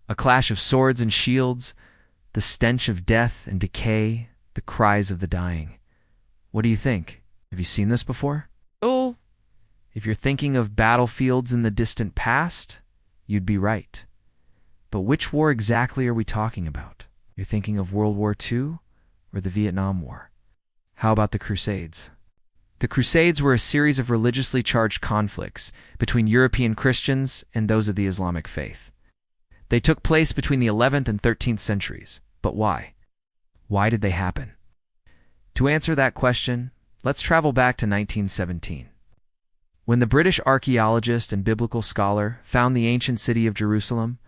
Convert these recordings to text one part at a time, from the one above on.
A clash of swords and shields, the stench of death and decay, the cries of the dying. What do you think? Have you seen this before? Oh, if you're thinking of battlefields in the distant past, you'd be right. But which war exactly are we talking about? You're thinking of World War II or the Vietnam War? How about the Crusades? The Crusades were a series of religiously charged conflicts between European Christians and those of the Islamic faith. They took place between the 11th and 13th centuries. But why? Why did they happen? To answer that question, let's travel back to 1917. When the British archaeologist and biblical scholar found the ancient city of Jerusalem,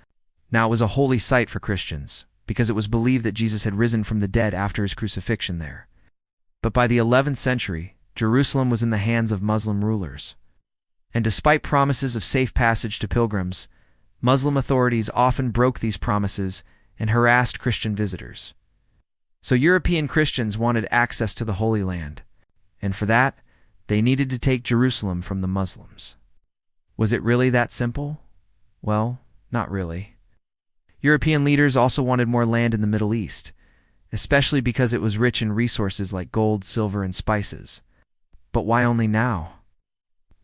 now it was a holy site for Christians, because it was believed that Jesus had risen from the dead after his crucifixion there. But by the 11th century, Jerusalem was in the hands of Muslim rulers. And despite promises of safe passage to pilgrims, Muslim authorities often broke these promises and harassed Christian visitors. So European Christians wanted access to the Holy Land, and for that, they needed to take Jerusalem from the Muslims. Was it really that simple? Well, not really. European leaders also wanted more land in the Middle East, especially because it was rich in resources like gold, silver, and spices. But why only now?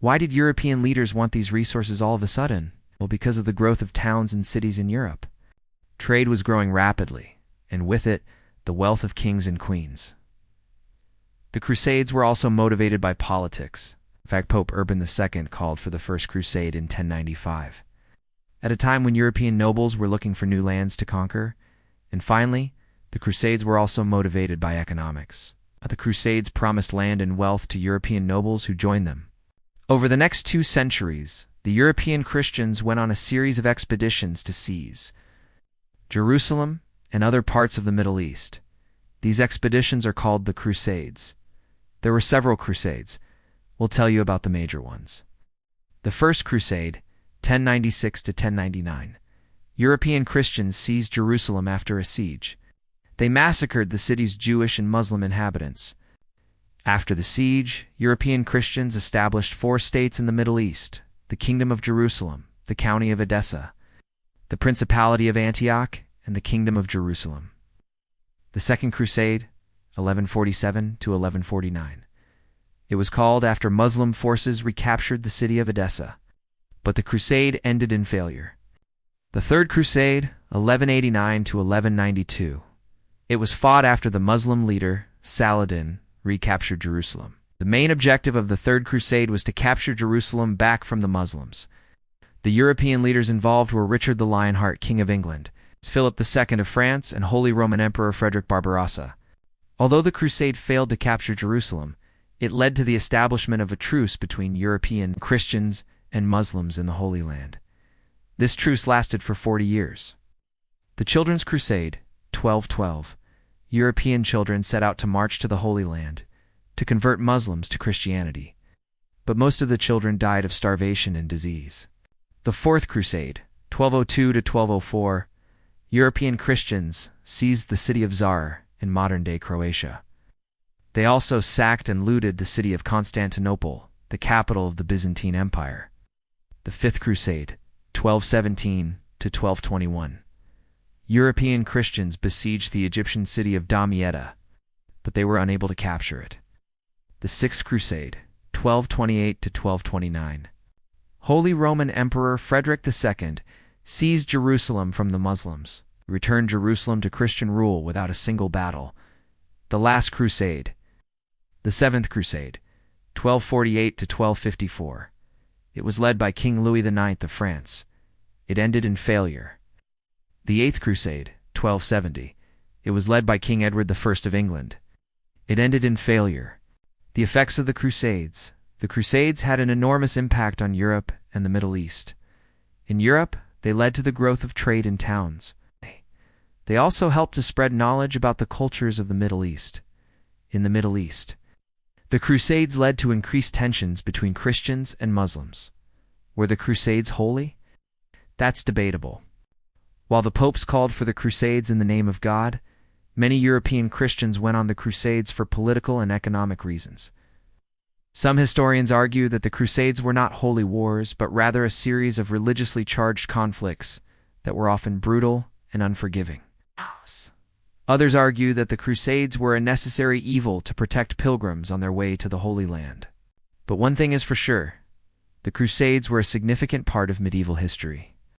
Why did European leaders want these resources all of a sudden? Well, because of the growth of towns and cities in Europe. Trade was growing rapidly, and with it, the wealth of kings and queens. The Crusades were also motivated by politics. In fact, Pope Urban II called for the First Crusade in 1095. At a time when European nobles were looking for new lands to conquer. And finally, the Crusades were also motivated by economics. The Crusades promised land and wealth to European nobles who joined them. Over the next 2 centuries, the European Christians went on a series of expeditions to seize Jerusalem and other parts of the Middle East. These expeditions are called the Crusades. There were several crusades. We'll tell you about the major ones. The First Crusade, 1096 to 1099. European Christians seized Jerusalem after a siege. They massacred the city's Jewish and Muslim inhabitants. After the siege, European Christians established 4 states in the Middle East: the Kingdom of Jerusalem, the County of Edessa, the Principality of Antioch, and the Kingdom of Jerusalem. The Second Crusade, 1147 to 1149. It was called after Muslim forces recaptured the city of Edessa, but the crusade ended in failure. The Third Crusade, 1189 to 1192. It was fought after the Muslim leader, Saladin, recaptured Jerusalem. The main objective of the Third Crusade was to capture Jerusalem back from the Muslims. The European leaders involved were Richard the Lionheart, King of England, Philip II of France, and Holy Roman Emperor Frederick Barbarossa. Although the crusade failed to capture Jerusalem, it led to the establishment of a truce between European Christians and Muslims in the Holy Land. This truce lasted for 40 years. The Children's Crusade, 1212. European children set out to march to the Holy Land to convert Muslims to Christianity, but most of the children died of starvation and disease. The Fourth Crusade, 1202 to 1204. European Christians seized the city of Zara in modern-day Croatia. They also sacked and looted the city of Constantinople, the capital of the Byzantine Empire. The Fifth Crusade, 1217 to 1221. European Christians besieged the Egyptian city of Damietta, but they were unable to capture it. The Sixth Crusade, 1228 to 1229. Holy Roman Emperor Frederick II seized Jerusalem from the Muslims, returned Jerusalem to Christian rule without a single battle. The Last Crusade. The Seventh Crusade, 1248 to 1254. It was led by King Louis IX of France. It ended in failure. The Eighth Crusade, 1270. It was led by King Edward I of England. It ended in failure. The effects of the Crusades. The Crusades had an enormous impact on Europe and the Middle East. In Europe, they led to the growth of trade in towns. They also helped to spread knowledge about the cultures of the Middle East. In the Middle East, the Crusades led to increased tensions between Christians and Muslims. Were the Crusades holy? That's debatable. While the popes called for the Crusades in the name of God, many European Christians went on the Crusades for political and economic reasons. Some historians argue that the Crusades were not holy wars, but rather a series of religiously charged conflicts that were often brutal and unforgiving. Others argue that the Crusades were a necessary evil to protect pilgrims on their way to the Holy Land. But one thing is for sure, the Crusades were a significant part of medieval history.